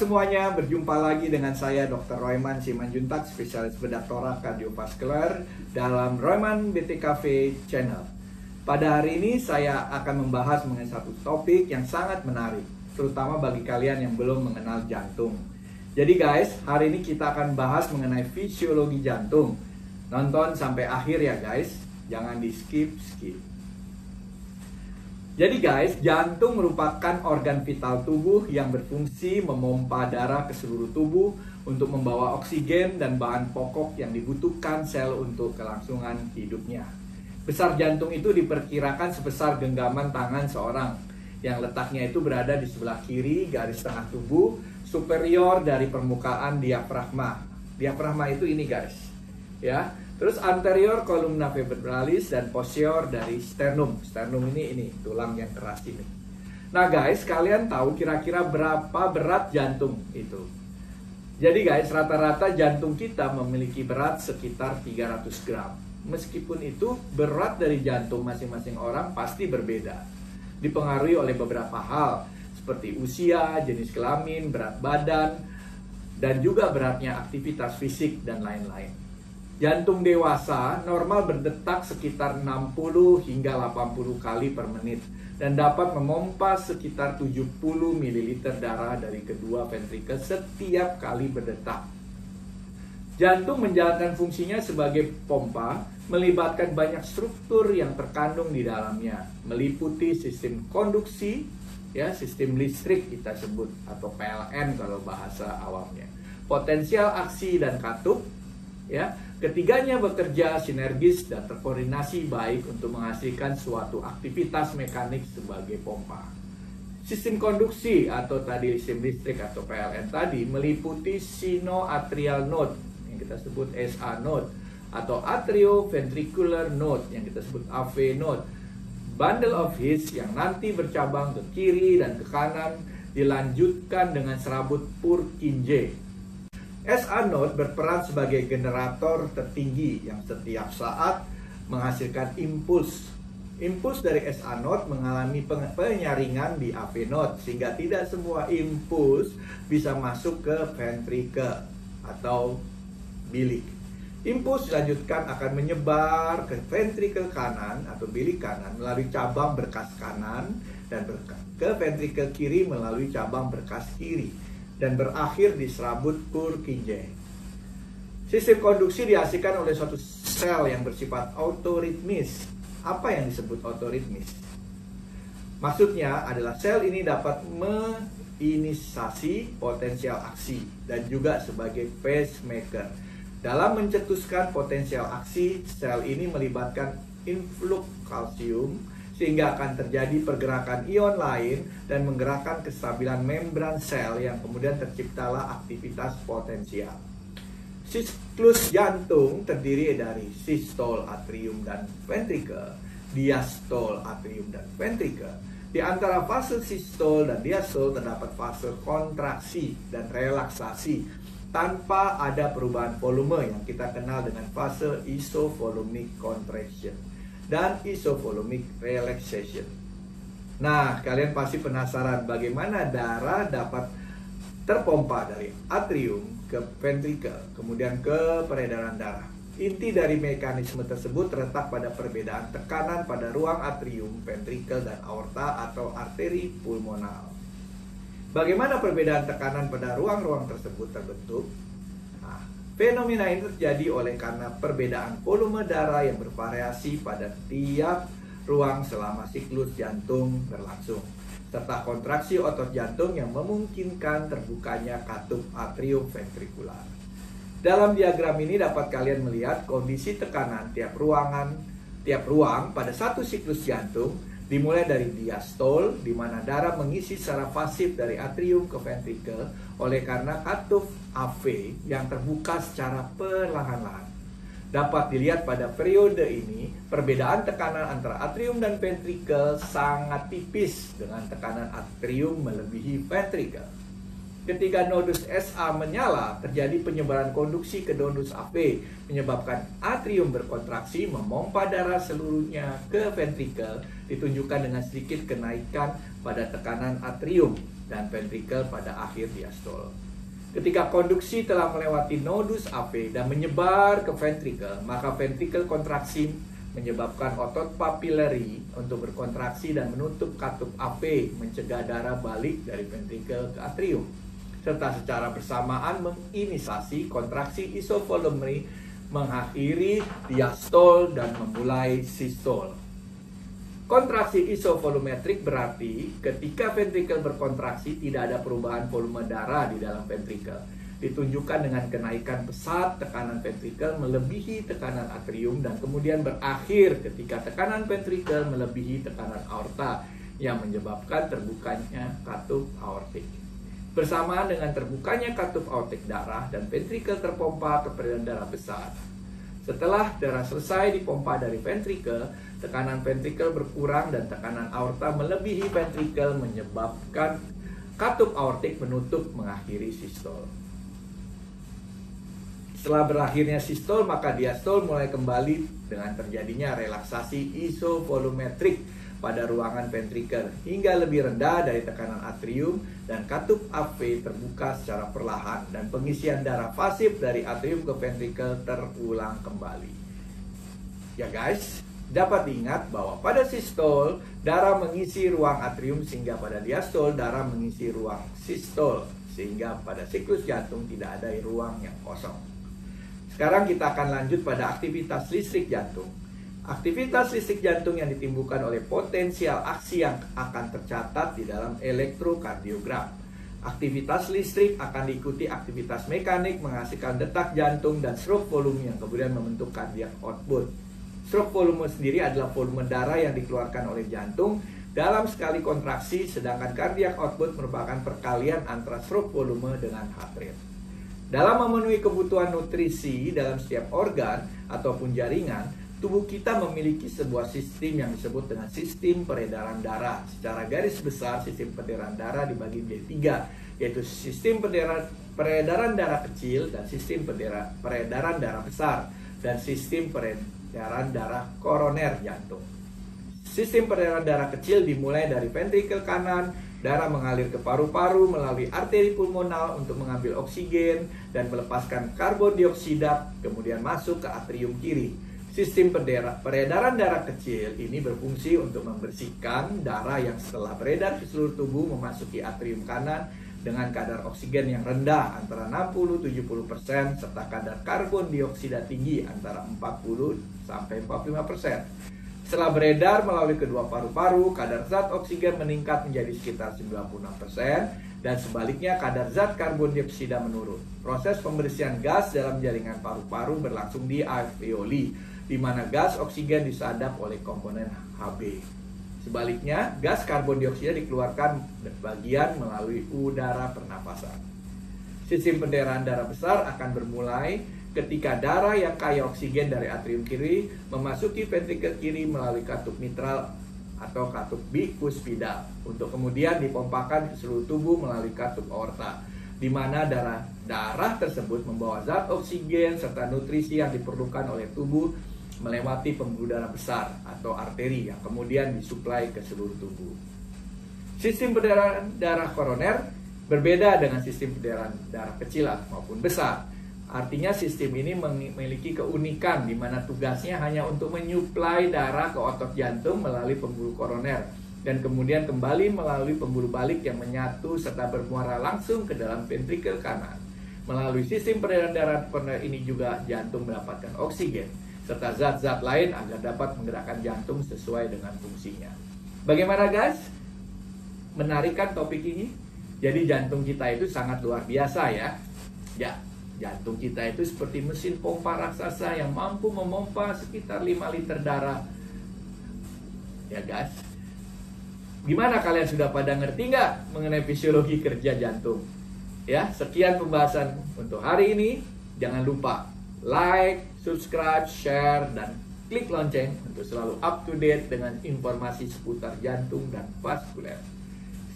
semuanya, berjumpa lagi dengan saya Dr. Royman Simanjuntak, spesialis bedah torak kardiovaskular dalam Royman BTKV Channel. Pada hari ini saya akan membahas mengenai satu topik yang sangat menarik, terutama bagi kalian yang belum mengenal jantung. Jadi guys, hari ini kita akan bahas mengenai fisiologi jantung. Nonton sampai akhir ya guys, jangan di skip. Jadi guys, jantung merupakan organ vital tubuh yang berfungsi memompa darah ke seluruh tubuh untuk membawa oksigen dan bahan pokok yang dibutuhkan sel untuk kelangsungan hidupnya. Besar jantung itu diperkirakan sebesar genggaman tangan seorang, yang letaknya itu berada di sebelah kiri garis tengah tubuh, superior dari permukaan diafragma. Diafragma itu ini guys, ya. Terus anterior columna vertebralis dan posterior dari sternum. Sternum ini tulang yang keras ini. Nah guys, kalian tahu kira-kira berapa berat jantung itu? Jadi guys, rata-rata jantung kita memiliki berat sekitar 300 gram. Meskipun itu, berat dari jantung masing-masing orang pasti berbeda. Dipengaruhi oleh beberapa hal, seperti usia, jenis kelamin, berat badan, dan juga beratnya aktivitas fisik dan lain-lain. Jantung dewasa normal berdetak sekitar 60 hingga 80 kali per menit dan dapat memompa sekitar 70 ml darah dari kedua ventrikel setiap kali berdetak. Jantung menjalankan fungsinya sebagai pompa, melibatkan banyak struktur yang terkandung di dalamnya, meliputi sistem konduksi, ya, sistem listrik kita sebut atau PLN kalau bahasa awamnya, potensial aksi dan katup, ya. Ketiganya bekerja sinergis dan terkoordinasi baik untuk menghasilkan suatu aktivitas mekanik sebagai pompa. Sistem konduksi atau tadi sistem listrik atau PLN tadi meliputi sinoatrial node yang kita sebut SA node atau atrioventricular node yang kita sebut AV node, bundle of His yang nanti bercabang ke kiri dan ke kanan dilanjutkan dengan serabut Purkinje. SA node berperan sebagai generator tertinggi yang setiap saat menghasilkan impuls. Impuls dari SA node mengalami penyaringan di AV node sehingga tidak semua impuls bisa masuk ke ventrikel atau bilik. Impuls dilanjutkan akan menyebar ke ventrikel kanan atau bilik kanan melalui cabang berkas kanan dan ke ventrikel kiri melalui cabang berkas kiri dan berakhir di serabut Purkinje. Sistem konduksi dihasilkan oleh suatu sel yang bersifat otoritmis. Apa yang disebut otoritmis? Maksudnya adalah sel ini dapat menginisiasi potensial aksi dan juga sebagai pacemaker. Dalam mencetuskan potensial aksi, sel ini melibatkan influx kalsium sehingga akan terjadi pergerakan ion lain dan menggerakkan kestabilan membran sel yang kemudian terciptalah aktivitas potensial. Siklus jantung terdiri dari sistole atrium dan ventrikel, diastole atrium dan ventrikel. Di antara fase sistole dan diastole terdapat fase kontraksi dan relaksasi tanpa ada perubahan volume yang kita kenal dengan fase isovolumic contraction dan isovolumic relaxation. Nah, kalian pasti penasaran bagaimana darah dapat terpompa dari atrium ke ventrikel, kemudian ke peredaran darah. Inti dari mekanisme tersebut terletak pada perbedaan tekanan pada ruang atrium, ventrikel, dan aorta atau arteri pulmonal. Bagaimana perbedaan tekanan pada ruang-ruang tersebut terbentuk? Fenomena ini terjadi oleh karena perbedaan volume darah yang bervariasi pada tiap ruang selama siklus jantung berlangsung, serta kontraksi otot jantung yang memungkinkan terbukanya katup atrioventrikular. Dalam diagram ini dapat kalian melihat kondisi tekanan tiap ruang pada satu siklus jantung, dimulai dari diastol, di mana darah mengisi secara pasif dari atrium ke ventrikel oleh karena katup AV yang terbuka secara perlahan-lahan. Dapat dilihat pada periode ini, perbedaan tekanan antara atrium dan ventrikel sangat tipis dengan tekanan atrium melebihi ventrikel. Ketika nodus SA menyala, terjadi penyebaran konduksi ke nodus AV, menyebabkan atrium berkontraksi, memompa darah seluruhnya ke ventrikel, ditunjukkan dengan sedikit kenaikan pada tekanan atrium. dan ventrikel pada akhir diastol. Ketika konduksi telah melewati nodus AP dan menyebar ke ventrikel, maka ventrikel kontraksi menyebabkan otot papillary untuk berkontraksi dan menutup katup AP, mencegah darah balik dari ventrikel ke atrium, serta secara bersamaan menginisiasi kontraksi isovolumerik, mengakhiri diastol dan memulai sistol. Kontraksi isovolumetrik berarti ketika ventrikel berkontraksi tidak ada perubahan volume darah di dalam ventrikel. Ditunjukkan dengan kenaikan pesat tekanan ventrikel melebihi tekanan atrium dan kemudian berakhir ketika tekanan ventrikel melebihi tekanan aorta yang menyebabkan terbukanya katup aortik. Bersamaan dengan terbukanya katup aortik darah dan ventrikel terpompa ke peredaran darah besar. Setelah darah selesai dipompa dari ventrikel, tekanan ventrikel berkurang dan tekanan aorta melebihi ventrikel menyebabkan katup aortik menutup mengakhiri sistol. Setelah berakhirnya sistol, maka diastol mulai kembali dengan terjadinya relaksasi isovolumetrik pada ruangan ventrikel hingga lebih rendah dari tekanan atrium dan katup AP terbuka secara perlahan dan pengisian darah pasif dari atrium ke ventrikel terulang kembali. Ya guys, dapat diingat bahwa pada sistol darah mengisi ruang atrium sehingga pada diastol darah mengisi ruang sistol sehingga pada siklus jantung tidak ada ruang yang kosong. Sekarang kita akan lanjut pada aktivitas listrik jantung. Aktivitas listrik jantung yang ditimbulkan oleh potensial aksi yang akan tercatat di dalam elektrokardiogram. Aktivitas listrik akan diikuti aktivitas mekanik menghasilkan detak jantung dan stroke volume yang kemudian membentuk cardiac output. Stroke volume sendiri adalah volume darah yang dikeluarkan oleh jantung dalam sekali kontraksi, sedangkan cardiac output merupakan perkalian antara stroke volume dengan heart rate. Dalam memenuhi kebutuhan nutrisi dalam setiap organ ataupun jaringan, tubuh kita memiliki sebuah sistem yang disebut dengan sistem peredaran darah. Secara garis besar, sistem peredaran darah dibagi menjadi tiga, yaitu sistem peredaran darah kecil dan sistem peredaran darah besar, dan sistem peredaran darah koroner jantung. Sistem peredaran darah kecil dimulai dari ventrikel kanan, darah mengalir ke paru-paru melalui arteri pulmonal untuk mengambil oksigen dan melepaskan karbon dioksida, kemudian masuk ke atrium kiri. Sistem peredaran darah kecil ini berfungsi untuk membersihkan darah yang setelah beredar ke seluruh tubuh memasuki atrium kanan dengan kadar oksigen yang rendah antara 60-70% serta kadar karbon dioksida tinggi antara 40-45%. Setelah beredar melalui kedua paru-paru, kadar zat oksigen meningkat menjadi sekitar 96% dan sebaliknya kadar zat karbon dioksida menurun. Proses pembersihan gas dalam jaringan paru-paru berlangsung di alveoli, di mana gas oksigen disadap oleh komponen Hb. Sebaliknya, gas karbon dioksida dikeluarkan bagian melalui udara pernapasan. Sistem peredaran darah besar akan bermulai ketika darah yang kaya oksigen dari atrium kiri memasuki ventrikel kiri melalui katup mitral atau katup bicuspidal untuk kemudian dipompakan ke seluruh tubuh melalui katup aorta, di mana darah tersebut membawa zat oksigen serta nutrisi yang diperlukan oleh tubuh melewati pembuluh darah besar atau arteri yang kemudian disuplai ke seluruh tubuh. Sistem peredaran darah koroner berbeda dengan sistem peredaran darah kecil maupun besar. Artinya sistem ini memiliki keunikan di mana tugasnya hanya untuk menyuplai darah ke otot jantung melalui pembuluh koroner dan kemudian kembali melalui pembuluh balik yang menyatu serta bermuara langsung ke dalam ventrikel kanan. Melalui sistem peredaran darah koroner ini juga jantung mendapatkan oksigen serta zat-zat lain agar dapat menggerakkan jantung sesuai dengan fungsinya. Bagaimana guys? Menarik kan topik ini? Jadi jantung kita itu sangat luar biasa ya. Ya. Jantung kita itu seperti mesin pompa raksasa yang mampu memompa sekitar 5 liter darah. Ya guys, gimana kalian sudah pada ngerti nggak mengenai fisiologi kerja jantung? Ya, sekian pembahasan untuk hari ini. Jangan lupa like, subscribe, share, dan klik lonceng untuk selalu up to date dengan informasi seputar jantung dan vaskuler.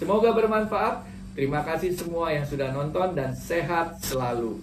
Semoga bermanfaat. Terima kasih semua yang sudah nonton dan sehat selalu.